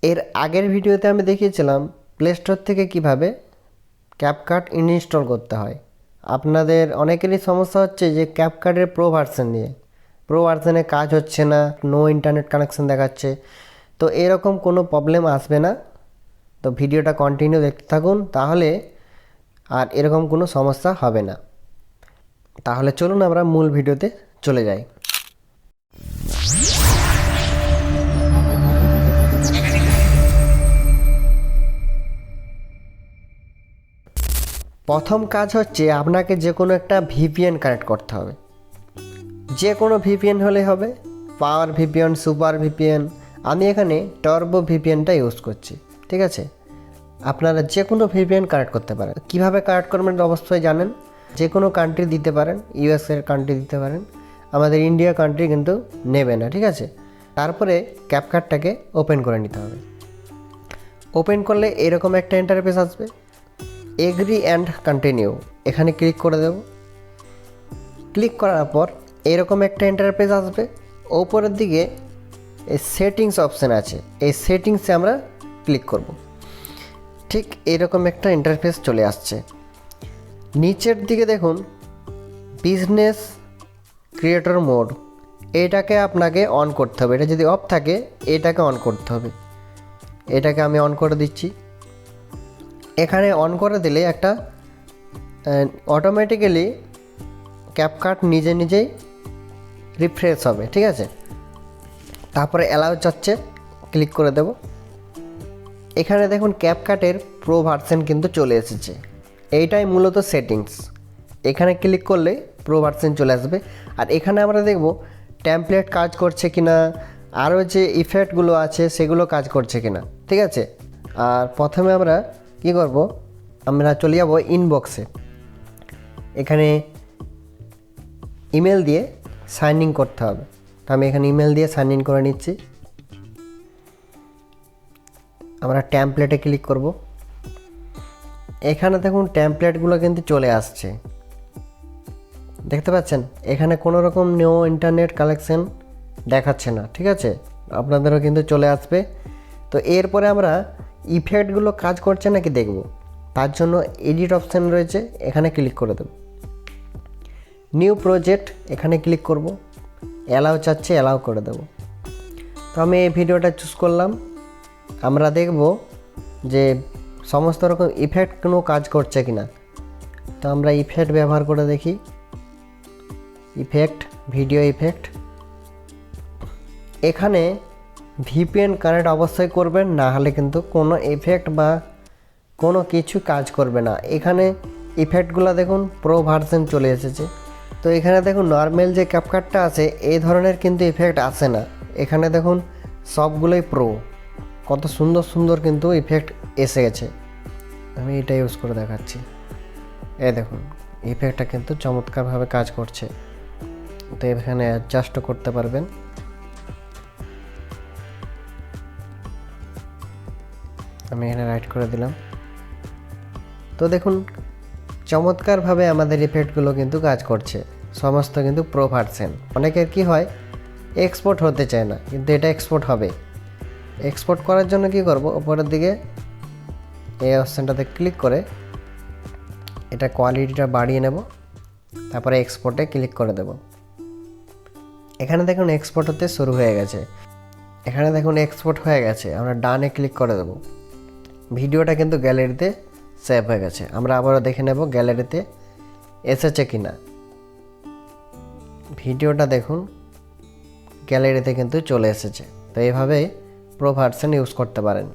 এর আগের ভিডিওতে আমি দেখিয়েছিলাম প্লে স্টোর থেকে কিভাবে ক্যাপকাট ইনস্টল করতে হয়। আপনাদের অনেকেরই সমস্যা হচ্ছে যে ক্যাপকাটের প্রো ভার্সন নিয়ে, প্রো ভার্সনে কাজ হচ্ছে না, নো ইন্টারনেট কানেকশন দেখাচ্ছে। তো এরকম কোনো প্রবলেম আসবে না। তো ভিডিওটা কন্টিনিউ দেখতে থাকুন, তাহলে আর এরকম কোনো সমস্যা হবে না। তাহলে চলুন আমরা মূল ভিডিওতে চলে যাই। প্রথম কাজ হচ্ছে আপনাকে যে কোনো একটা ভিপিএন কানেক্ট করতে হবে। যে কোনো ভিপিএন হলে হবে, পাওয়ার ভিপিএন, সুপার ভিপিএন। আমি এখানে টার্বো ভিপিএনটা ইউজ করছি, ঠিক আছে। আপনারা যে কোনো ভিপিএন কানেক্ট করতে পারেন। কিভাবে কানেক্ট করবেন অবশ্যই জানেন। যে কোনো কান্ট্রি দিতে পারেন, ইউএসের কান্ট্রি দিতে পারেন, আমাদের ইন্ডিয়া কান্ট্রি কিন্তু নেবে না, ঠিক আছে। তারপরে ক্যাপকাটটাকে ওপেন করে নিতে হবে। ওপেন করলে এরকম একটা ইন্টারফেস আসবে, এগ্রি অ্যান্ড কন্টিনিউ, এখানে ক্লিক করে দেব। ক্লিক করার পর এরকম একটা ইন্টারফেস আসবে। ওপরের দিকে এই সেটিংস অপশান আছে, এই সেটিংসে আমরা ক্লিক করব। ঠিক এরকম একটা ইন্টারফেস চলে আসছে। নিচের দিকে দেখুন বিজনেস ক্রিয়েটর মোড, এটাকে আপনাকে অন করতে হবে। এটা যদি অফ থাকে এটাকে অন করতে হবে। এটাকে আমি অন করে দিচ্ছি। এখানে অন করে দিলে একটা অটোমেটিক্যালি ক্যাপকাট নিজে নিজেই রিফ্রেশ হবে, ঠিক আছে। তারপরে অ্যালাউ চাচ্ছে, ক্লিক করে দেব। এখানে দেখুন ক্যাপকাটের প্রো ভার্সন কিন্তু চলে এসেছে। এইটাই মূলত সেটিংস। এখানে ক্লিক করলে প্রো ভার্সন চলে আসবে। আর এখানে আমরা দেখব টেমপ্লেট কাজ করছে কিনা, আরও যে ইফেক্টগুলো আছে সেগুলো কাজ করছে কিনা, ঠিক আছে। আর প্রথমে আমরা কি করব, আমরা চলে যাব ইনবক্সে। এখানে ইমেল দিয়ে সাইন ইন করতে হবে। তো আমি এখানে ইমেল দিয়ে সাইন ইন করে নিচ্ছি। আমরা টেমপ্লেটে ক্লিক করব। এখানে দেখুন টেমপ্লেটগুলো কিন্তু চলে আসছে, দেখতে পাচ্ছেন। এখানে কোনো রকম নো ইন্টারনেট কানেকশন দেখাচ্ছে না, ঠিক আছে। আপনাদেরও কিন্তু চলে আসবে। তো এরপরে আমরা ইফেক্টগুলো কাজ করছে নাকি দেখব। তার জন্য এডিট অপশান রয়েছে, এখানে ক্লিক করে দেব। নিউ প্রজেক্ট, এখানে ক্লিক করব। অ্যালাউ চাচ্ছে, অ্যালাউ করে দেব। তো আমি এই ভিডিওটা চুজ করলাম। আমরা দেখব যে সমস্ত রকম ইফেক্ট কোনো কাজ করছে কিনা। তো আমরা ইফেক্ট ব্যবহার করে দেখি। Effect, video effect. এখানে ভিপিএন কানেক্ট অবশ্যই করবেন, না হলে কিন্তু কোনো ইফেক্ট বা কোনো কিছু কাজ করবে না। এখানে ইফেক্টগুলো দেখুন প্রো ভার্সন চলে এসেছে। তো এখানে দেখুন নর্মাল যে ক্যাপকাটটা আছে এই ধরনের কিন্তু ইফেক্ট আসে না। এখানে দেখুন সবগুলোই প্রো, কত সুন্দর সুন্দর কিন্তু ইফেক্ট এসে গেছে। আমি এটা ইউজ করে দেখাচ্ছি। এই দেখুন ইফেক্টটা কিন্তু চমৎকারভাবে কাজ করছে। তো এখানে অ্যাডজাস্টও করতে পারবেন। আমি এখানে রাইট করে দিলাম। তো দেখুন চমৎকারভাবে আমাদের ইফেক্টগুলো কিন্তু কাজ করছে। সমস্ত কিন্তু প্রো ভার্সন। অনেকের কি হয় এক্সপোর্ট হতে চায় না, কিন্তু এটা এক্সপোর্ট হবে। এক্সপোর্ট করার জন্য কি করব, উপরের দিকে এই অপশানটাতে ক্লিক করে এটা কোয়ালিটিটা বাড়িয়ে নেব। তারপরে এক্সপোর্টে ক্লিক করে দেব। এখানে দেখুন এক্সপোর্ট হতে শুরু হয়ে গেছে। এখানে দেখুন এক্সপোর্ট হয়ে গেছে। আমরা ডানে ক্লিক করে দেব। ভিডিওটা কিন্তু গ্যালারিতে সেভ হয়ে গেছে। আমরা আবারও দেখে নেব গ্যালারিতে এসেছে কিনা। ভিডিওটা দেখুন গ্যালারিতে কিন্তু চলে এসেছে। তো এইভাবে প্রো ভার্সন ইউজ করতে পারেন।